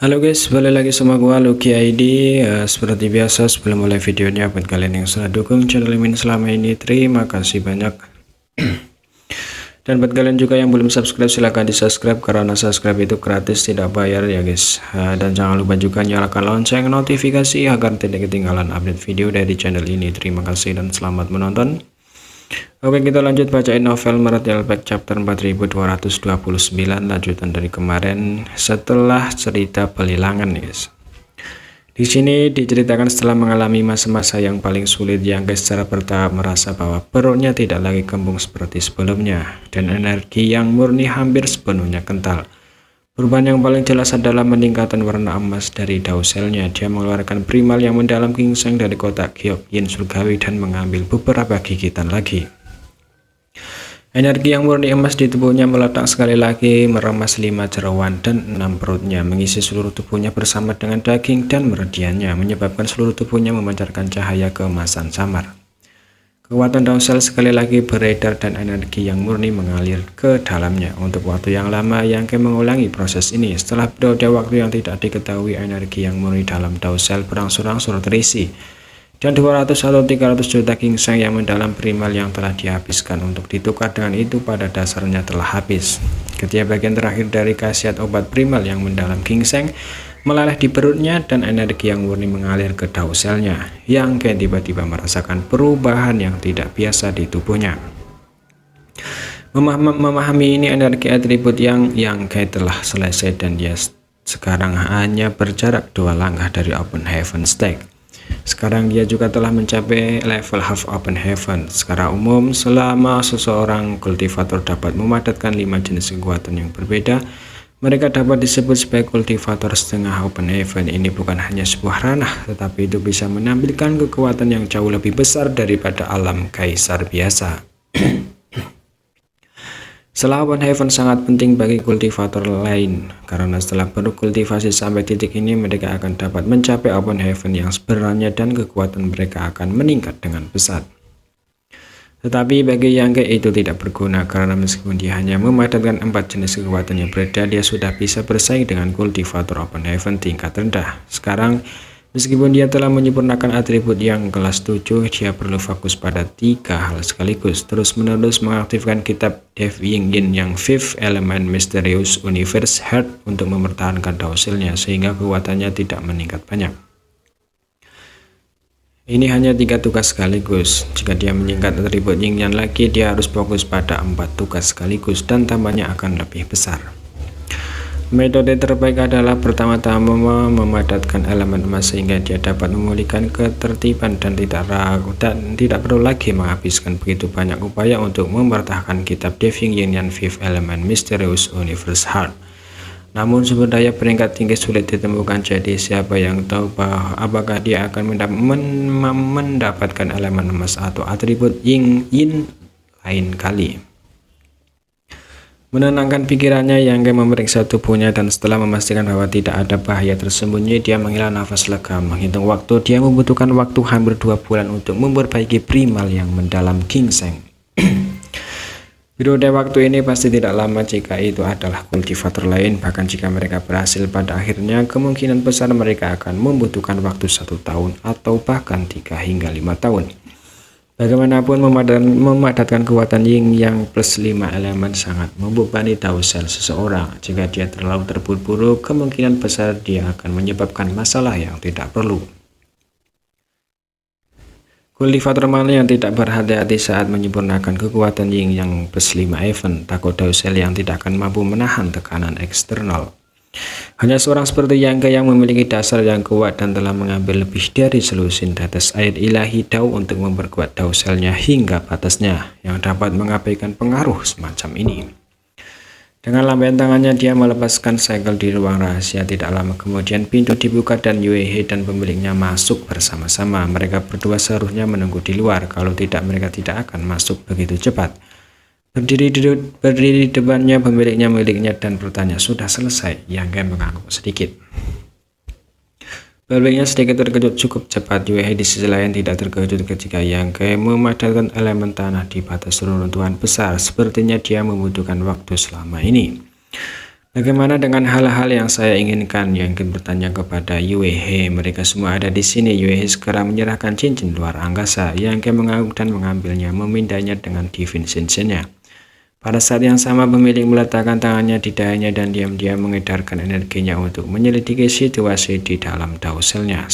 Halo guys, balik lagi sama gua Lucky ID. Seperti biasa sebelum mulai videonya, buat kalian yang sudah dukung channel ini selama ini, terima kasih banyak. Dan buat kalian juga yang belum subscribe, silahkan di subscribe karena subscribe itu gratis, tidak bayar ya guys. Dan jangan lupa juga nyalakan lonceng notifikasi agar tidak ketinggalan update video dari channel ini. Terima kasih dan selamat menonton. Oke, kita lanjut bacain novel Merat Yelbek chapter 4229, lanjutan dari kemarin setelah cerita pelilangan guys. Di sini diceritakan setelah mengalami masa-masa yang paling sulit, yang secara bertahap merasa bahwa perutnya tidak lagi kembung seperti sebelumnya dan energi yang murni hampir sepenuhnya kental. Perubahan yang paling jelas adalah meningkatan warna emas dari dauselnya. Dia mengeluarkan primal yang mendalam gingseng dari kotak giok yin surgawi dan mengambil beberapa gigitan lagi. Energi yang murni emas di tubuhnya meledak sekali lagi, meremas 5 jeroan dan 6 perutnya, mengisi seluruh tubuhnya bersama dengan daging dan meridiannya, menyebabkan seluruh tubuhnya memancarkan cahaya keemasan samar. Kekuatan dausel sekali lagi beredar dan energi yang murni mengalir ke dalamnya. Untuk waktu yang lama, Yang mengulangi proses ini. Setelah periode waktu yang tidak diketahui, energi yang murni dalam dausel berangsur-angsur terisi, dan 200 atau 300 juta gingseng yang mendalam primal yang telah dihabiskan untuk ditukar dengan itu pada dasarnya telah habis. Ketika bagian terakhir dari khasiat obat primal yang mendalam gingseng meleleh di perutnya dan energi yang murni mengalir ke dauselnya, Yang tiba-tiba merasakan perubahan yang tidak biasa di tubuhnya. Memahami ini, energi atribut yang telah selesai dan dia sekarang hanya berjarak 2 langkah dari Open Heaven State. Sekarang dia juga telah mencapai level Half Open Heaven. Secara umum, selama seseorang kultivator dapat memadatkan 5 jenis kekuatan yang berbeda, mereka dapat disebut sebagai kultivator setengah Open Heaven. Ini bukan hanya sebuah ranah, tetapi itu bisa menampilkan kekuatan yang jauh lebih besar daripada alam kaisar biasa. Setelah Open Heaven sangat penting bagi kultivator lain, karena setelah berkultivasi sampai titik ini, mereka akan dapat mencapai Open Heaven yang sebenarnya dan kekuatan mereka akan meningkat dengan pesat. Tetapi bagi Yang itu tidak berguna, karena meskipun dia hanya memadatkan 4 jenis kekuatan yang berbeda, dia sudah bisa bersaing dengan kultivator Open Heaven tingkat rendah. Sekarang, meskipun dia telah menyempurnakan atribut yang kelas 7, dia perlu fokus pada 3 hal sekaligus. Terus-menerus mengaktifkan kitab Dev Ying Yin yang Fifth Element Mysterious Universe Heart untuk mempertahankan dauselnya sehingga kekuatannya tidak meningkat banyak. Ini hanya 3 tugas sekaligus. Jika dia meningkat atribut Yin Yang lagi, dia harus fokus pada 4 tugas sekaligus dan tambahnya akan lebih besar. Metode terbaik adalah pertama-tama memadatkan elemen emas sehingga dia dapat memulihkan ketertiban dan tidak perlu lagi menghabiskan begitu banyak upaya untuk mempertahankan kitab Dev Ying Yin yang Fifth Element Mysterious Universe Heart. Namun sumber daya peringkat tinggi sulit ditemukan, jadi siapa yang tahu apakah dia akan mendapatkan elemen emas atau atribut Yin lain kali. Menenangkan pikirannya, Yang memeriksa tubuhnya dan setelah memastikan bahwa tidak ada bahaya tersembunyi, dia menghela nafas lega. Menghitung waktu, dia membutuhkan waktu hampir 2 bulan untuk memperbaiki primal yang mendalam gingseng. Periode waktu ini pasti tidak lama jika itu adalah kultivator lain. Bahkan jika mereka berhasil, pada akhirnya kemungkinan besar mereka akan membutuhkan waktu 1 tahun atau bahkan 3 hingga 5 tahun. Bagaimanapun, memadatkan kekuatan Yin Yang plus 5 elemen sangat membebani dausel seseorang. Jika dia terlalu terburu-buru, kemungkinan besar dia akan menyebabkan masalah yang tidak perlu. Kultivator mana yang tidak berhati-hati saat menyempurnakan kekuatan Yin Yang plus 5 event, takut dausel yang tidak akan mampu menahan tekanan eksternal. Hanya seorang seperti Yang yang memiliki dasar yang kuat dan telah mengambil lebih dari selusin tetes air ilahi Dao untuk memperkuat dauselnya hingga batasnya, yang dapat mengabaikan pengaruh semacam ini. Dengan lambaian tangannya, dia melepaskan segel di ruang rahasia. Tidak lama kemudian pintu dibuka dan Yue He dan pemiliknya masuk bersama-sama. Mereka berdua seharusnya menunggu di luar, kalau tidak mereka tidak akan masuk begitu cepat. Berdiri di depannya miliknya dan bertanya, "Sudah selesai?" Yang mengangguk sedikit. Pemiliknya sedikit terkejut cukup cepat. Yue He di sisi lain tidak terkejut ketika Yang memadatkan elemen tanah di batas reruntuhan besar. Sepertinya dia membutuhkan waktu selama ini. Bagaimana dengan hal-hal yang saya inginkan? Yang bertanya kepada Yue He. Mereka semua ada di sini. Yue He segera menyerahkan cincin luar angkasa. Yang mengangguk dan mengambilnya, memindahnya dengan Divine Sense-nya. Pada saat yang sama, pemilik meletakkan tangannya di dahanya dan diam-diam mengedarkan energinya untuk menyelidiki situasi di dalam Dao Cell-nya.